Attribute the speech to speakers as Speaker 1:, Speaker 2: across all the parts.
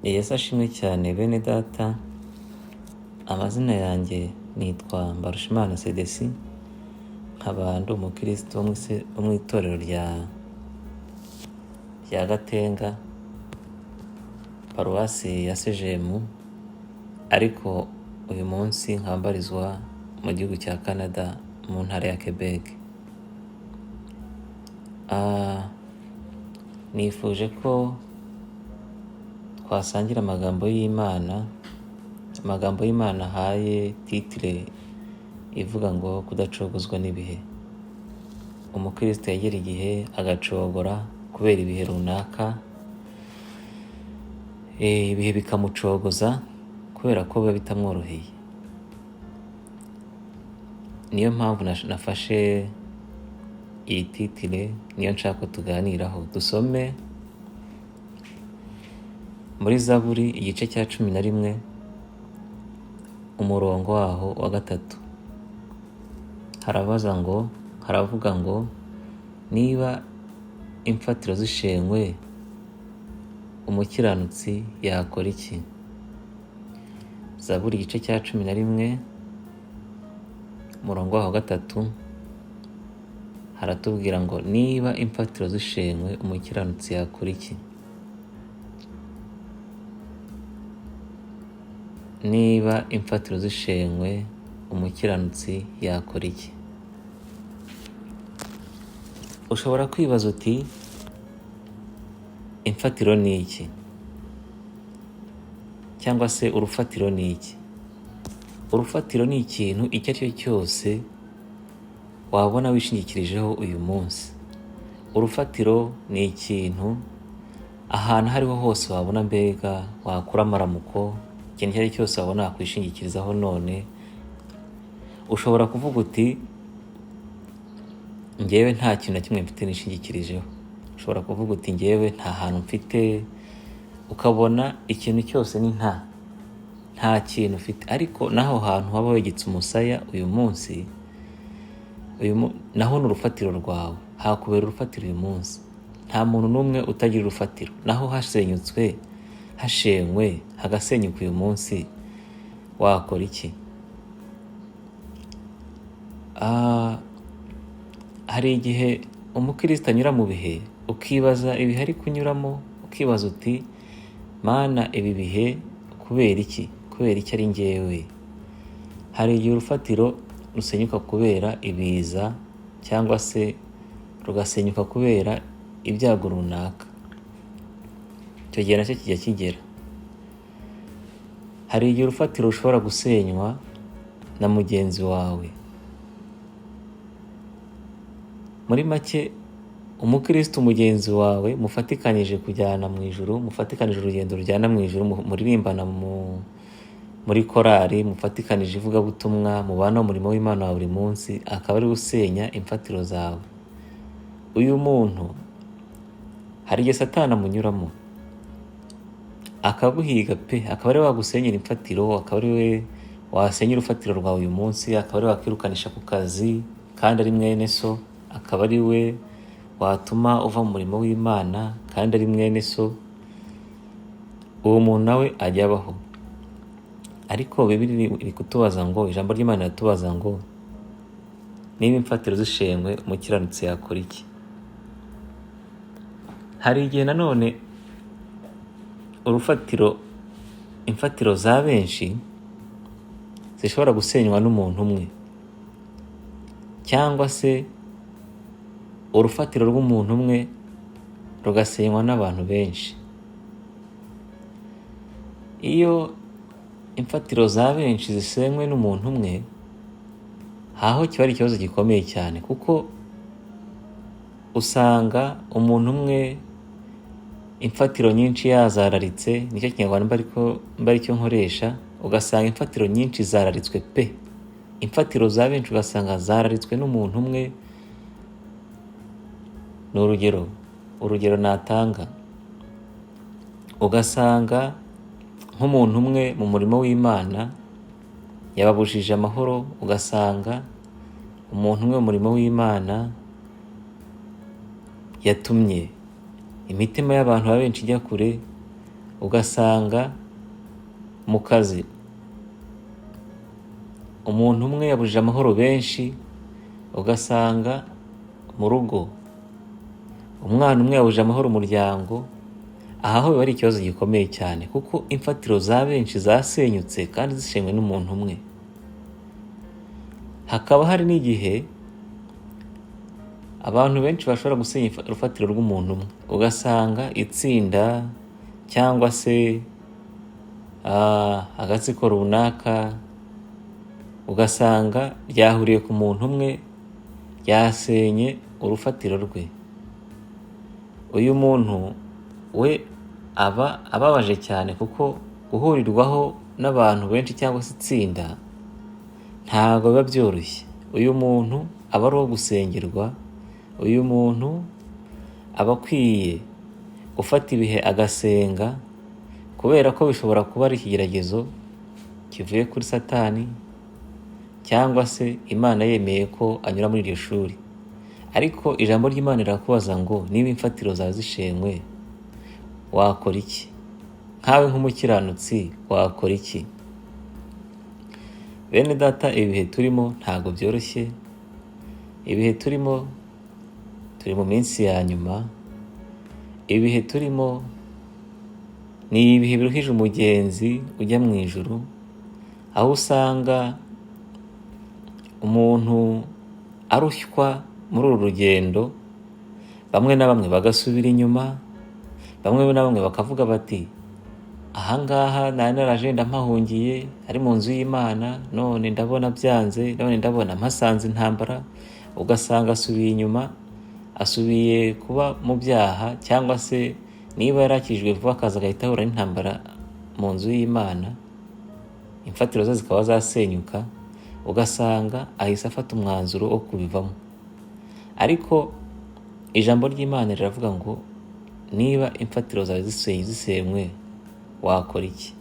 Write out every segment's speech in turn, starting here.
Speaker 1: Yesu ashimwe cyane bene data. Amazina yanjye nitwa Mbarushimana cedecie, nkaba ndi umukristo wo mu itorero rya Gatenga, paruwasi ya Sejemu, ariko uyu munsi nkaba mbarizwa mu gihugu cya Canada mu ntara ya Quebec. Nifuje ko twasangira amagambo y'Imana ahaye titire ivuga ngo kudacogozwa n'ibihe. Umukristo yagera igihe agacogora kubera ibihe runaka, ibihe bikamucogoza kubera ko biba bitamworoheye. Niyo mpamvu nafashe iyi titire, niyo nshaka ko tuganiraho. Dusome muri Zaburi igice cya 11 umurongo waho wa 3. Haravuga ngo niba imfatiro zishenywe, umukiranutsi yakora iki? Zaburi igice cya 11 umurongo waho wa 3 haratubwira ngo niba imfatiro zishenywe, umukiranutsi yakora iki? Niba imfatiro zishenywe, umukiranutsi yakora iki? Ushobora kwibaza uti imfatiro ni iki? Cyangwa se urufatiro ni iki? Urufatiro ni ikintu icyo ari cyo cyose wabona wishingikirijeho uyu munsi. Urufatiro ni ikintu ahantu hariho hose wabona mbega wakura amaramuko, ikintu icyo ari cyo cyose wabona wakwishingikirizaho. None ushobora kuvuga uti njyewe nta kintu na kimwe mfite nishingikirijeho. Ushobora kuvuga uti njyewe nta hantu mfite, ukabona ikintu cyose ni nta kintu ufite. Ariko naho hantu haba wegetse umusaya uyu munsi, naho ni urufatiro rwawe, hakubera urufatiro uyu munsi. Nta muntu n'umwe utagira urufatiro. Naho hashenyutswe, hashenywe, hagasenyuka uyu munsi, wakora iki? Hari igihe umukristo anyura mu bihe, ukibaza ibihe ari kunyuramo, ukibaza uti Mana, ibi bihe kubera iki? Kubera iki ari njyewe? Hari igihe urufatiro rusenyuka kubera ibiza, cyangwa se rugasenyuka kubera ibyago runaka. Icyo gihe nacyo kijya kigera. Hari igihe urufatiro rushobora gusenywa na mugenzi wawe. Muri make, umukristo mugenzi wawe mufatikanyije kujyana mu ijuru, mufatikanije urugendo rujyana mu ijuru, muririmbana muri korari, mufatikanije ivugabutumwa, mubana umurimo w'Imana wa buri munsi, akaba ari usenya imfatiro zawe. Uyu muntu hari igihe Satani amunyuramo akaguhiga pe, akaba ari wagusenyera imfatiro, akaba ari we wasenyera urufatiro rwawe uyu munsi, akaba ari wakwirukanisha ku kazi kandi ari mwene so, akaba ari we watuma uva mu murimo w'Imana kandi ari mwene so. Uwo muntu nawe ajya abaho. Ariko Bibiliya iri kutubaza ngo, ijambo ry'Imana riratubaza ngo niba imfatiro zishenywe, umukiranutsi yakora iki? Hari igihe nanone imfatiro za benshi zishobora gusenywa n'umuntu umwe, cyangwa se urufatiro rw'umuntu umwe rugasenywa n'abantu benshi. Iyo imfatiro za benshi zisenywe n'umuntu umwe, haho kiba ari ikibazo gikomeye cyane, kuko usanga umuntu umwe imfatiro nyinshi yazararitse, nicyo Kinyarwanda mba cyo nkoresha. Ugasanga imfatiro nyinshi zararitswe pe, imfatiro za benshi ugasanga zararitswe n'umuntu umwe. Ni urugero natanga. Ugasanga nk'umuntu umwe mu murimo w'Imana yababujije amahoro, ugasanga umuntu umwe mu murimo w'Imana yatumye imitima y'abantu benshi ijya kure, ugasanga mu kazi umuntu umwe yabujije amahoro benshi, ugasanga mu rugo umwana umwe yabujije amahoro umuryango. Aha ho biba ari ikibazo gikomeye cyane, kuko imfatiro za benshi zasenyutse kandi zishenywe n'umuntu umwe. Hakaba hari n'igihe abantu benshi bashobora gusenya urufatiro rw'umuntu umwe, ugasanga itsinda cyangwa se agatsiko runaka, ugasanga ryahuriye ku muntu umwe ryasenye urufatiro rwe. Uyu muntu we aba ababaje cyane, kuko guhurirwaho n'abantu benshi cyangwa se itsinda ntabwo biba byoroshye. Uyu muntu aba ari uwo gusengerwa. Uyu muntu aba akwiye gufata ibihe agasenga, kubera ko bishobora kuba ari ikigeragezo kivuye kuri Satani, cyangwa se Imana yemeye ko anyura muri iryo shuri. Ariko ijambo ry'Imana rirakubaza ngo niba imfatiro zawe zishenywe wakora iki? Nkawe nk'umukiranutsi wakora iki? Bene data, ibihe turimo ntabwo byoroshye. Ibihe turimo, turi mu minsi ya nyuma. Ibihe turimo ni ibihe biruhije umugenzi ujya mu ijuru, aho usanga umuntu arushywa muri uru rugendo. Bamwe na bamwe bagasubira inyuma, bamwe na bamwe bakavuga bati ahangaha nari naraje mpahungiye ari mu nzu y'Imana, none ndabona byanze, none ndabona mpasanze intambara. Ugasanga asubiye inyuma, asubiye kuba mu byaha, cyangwa se niba yarakijwe vuba akaza agahita ahura n'intambara mu nzu y'Imana, imfatiro ze zikaba zasenyuka, ugasanga ahise afata umwanzuro wo kubivamo. Ariko ijambo ry'Imana riravuga ngo niba imfatiro zawe zisenywe wakora iki?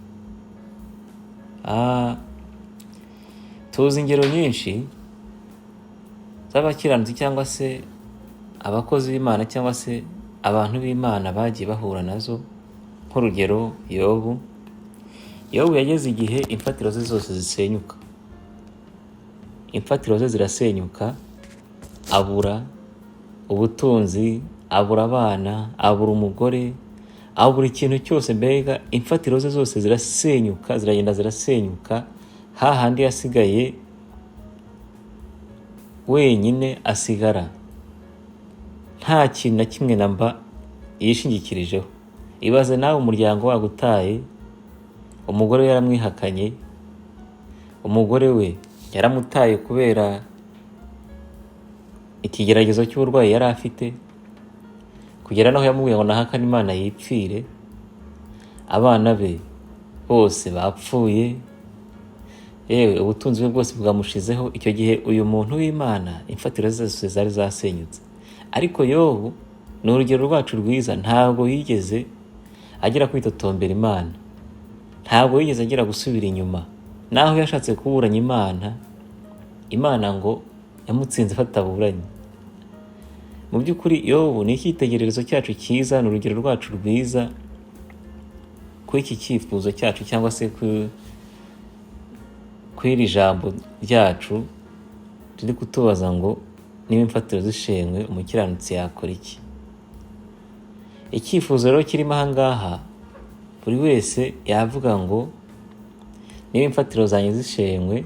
Speaker 1: Tuzi ingero nyinshi z'abakiranutsi cyangwa se abakozi b'Imana cyangwa se abantu b'Imana bagiye bahura nazo. Nk'urugero Yobu. Yobu yageze igihe imfatiro ze zose zisenyuka. Imfatiro ze zirasenyuka, abura ubutunzi, abura abana, abura umugore, abura ikintu cyose. Mbega imfatiro ze zose zirasenyuka, ziragenda zirasenyuka. Hahandi yasigaye wenyine, asigara nta kintu na kimwe namba yishingikirijeho. Ibaze nawe umuryango wagutaye, umugore we yaramwihakanye, umugore we yaramutaye kubera ikigeragezo cy'uburwayi yari afite, kugera naho yamubwiye ngo nahakane Imana yipfire. Abana be bose bapfuye, yewe ubutunzi bwe bwose bwamushizeho. Icyo gihe uyu muntu w'Imana imfatiro zose zari zasenyutse. Ariko Yobu ni urugero rwacu rwiza. Ntabwo yigeze agera kwitotombera Imana, ntabwo yigeze agera gusubira inyuma. Naho yashatse kuburanya Imana ngo yamutsinze bataburanye. Mu by'ukuri Yobu ni icyitegererezo cyacu cyiza, ni urugero rwacu rwiza kuri iki cyifuzo cyacu, cyangwa se kw'iri jambo ryacu riri kutubaza ngo niba imfatiro zishenywe umukiranutsi yakora iki? Icyifuzo rero kirimo ahangaha, buri wese yavuga ngo niba imfatiro zanjye zishenywe,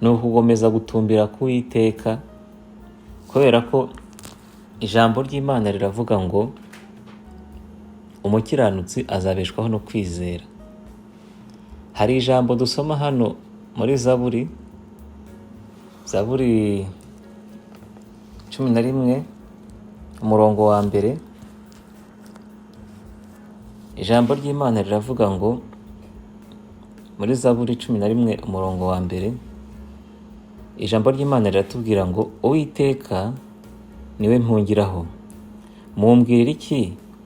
Speaker 1: ni ukugomeza gutumbira ku Uwiteka, kubera ko ijambo ry'Imana riravuga ngo umukiranutsi azabeshwaho no kwizera. Hari ijambo dusoma hano muri Zaburi 11 umurongo wa mbere. Ijambo ry'Imana riravuga ngo muri Zaburi 11 umurongo wa mbere, ijambo ry'Imana riratubwira ngo Uwiteka niwe mpungiraho.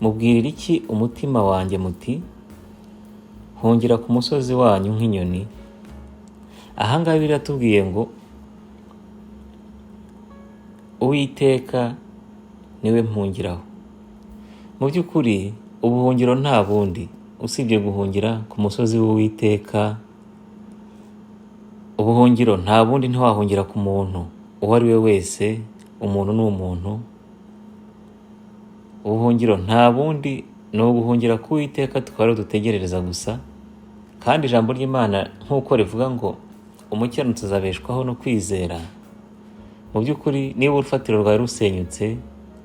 Speaker 1: Mubwirira iki umutima wanjye muti hungira ku musozi wanyu nk'inyoni? Ahangaha biratubwiye ngo Uwiteka niwe mpungiraho. Mu by'ukuri ubuhungiro nta bundi usibye guhungira ku musozi w'Uwiteka. Ubuhungiro nta bundi, ntiwahungira ku muntu uwo ari we wese. Umuntu ni umuntu. Ubuhungiro nta bundi ni uguhungira ku Uwiteka, tukaba dutegerereza gusa. Kandi ijambo ry'Imana nk'uko rivuga ngo umukiranutsi azabeshwaho no kwizera. Mu by'ukuri niba urufatiro rwawe rusenyutse,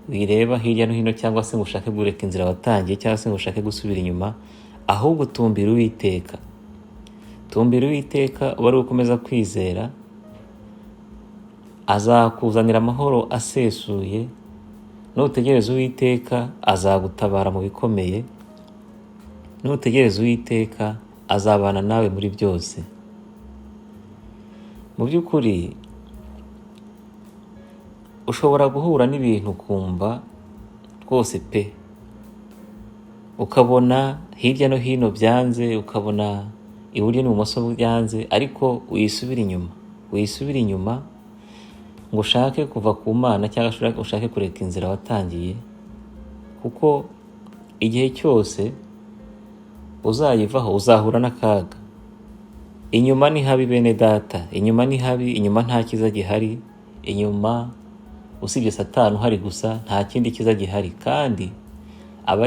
Speaker 1: wireba hirya no hino cyangwa se ngo ushake gureka inzira watangiye cyangwa se ngo ushake gusubira inyuma, ahubwo tumbira Uwiteka. Tumbira Uwiteka, uba ari gukomeza kwizera, azakuzanira amahoro asesuye. Nutegereza Uwiteka azagutabara mu bikomeye. Nutegereza Uwiteka azabana nawe muri byose. Mu by'ukuri ushobora guhura n'ibintu ukumva rwose pe, ukabona hirya no hino byanze, ukabona iburyo n'ibumoso byanze, ariko wisubira inyuma ngo ushake kuva ku Mana cyangwa ushake kureka inzira watangiye, kuko igihe cyose uzayivaho uzahura n'akaga. Inyuma ni habi bene data, inyuma ni habi, inyuma nta cyiza gihari. Inyuma usibye Satani uhari gusa, nta kindi cyiza gihari. Kandi aba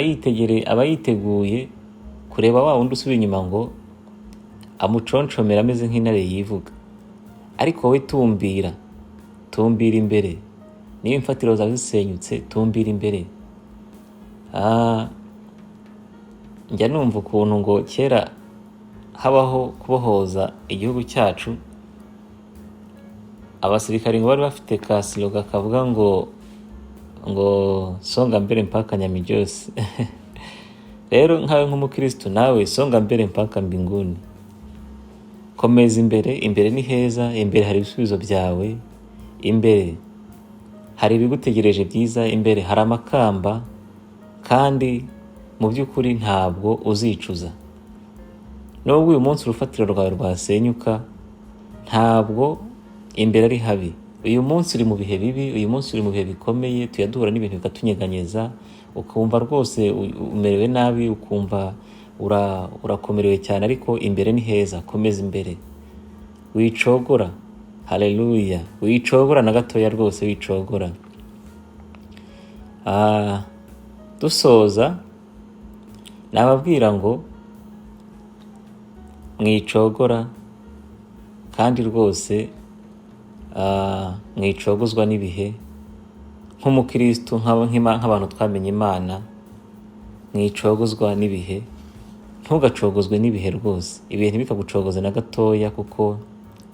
Speaker 1: yiteguye kureba wa wundi usubira inyuma ngo amuconshomera ameze nk'intare yivuga. Ariko wowe tumbira imbere. Niba imfatiro zawe zisenyutse, tumbira imbere. Njya numva ukuntu ngo kera habaho kubohoza igihugu cyacu, abasirikari ngo bari bafite kasiloga kavuga ngo songa mbele mpaka nyamijosi. Rero nkawe nk'umukristo, nawe songa mbele mpaka mbinguni. Komeza imbere ni heza, imbere hari ibisubizo byawe, imbere hari ibigutegereje byiza, imbere hari amakamba, kandi mu by'ukuri ntabwo uzicuza. Nubwo uyu munsi urufatiro rwawe rwasenyuka, ntabwo imbere ari habi. Uyu munsi uri mu bihe bibi, uyu munsi uri mu bihe bikomeye, tuyaduhura n'ibintu bikatunyeganyeza, ukumva rwose umerewe nabi, ukumva urakomerewe cyane, ariko imbere ni heza. Komeza imbere, wicogora. Haleluya, wicogora na gatoya rwose, wicogora. Dusoza nababwira ngo mwicogora, kandi rwose mwicogozwa n'ibihe. Nk'umukristo, nk'abantu twamenye Imana, mwicogozwa n'ibihe. Ntugacogozwe n'ibihe rwose. Ibihe ntibikagucogoze na gatoya, kuko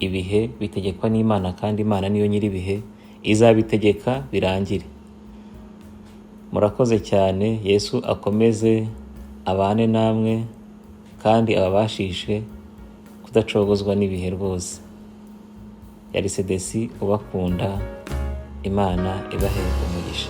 Speaker 1: ibihe bitegekwa n'Imana, kandi Imana niyo nyir'ibihe, izabitegeka birangire. Murakoze cyane. Yesu akomeze abane namwe, kandi ababashishe kudacogozwa n'ibihe rwose. Yari cedecie ubakunda. Imana ibahe umugisha.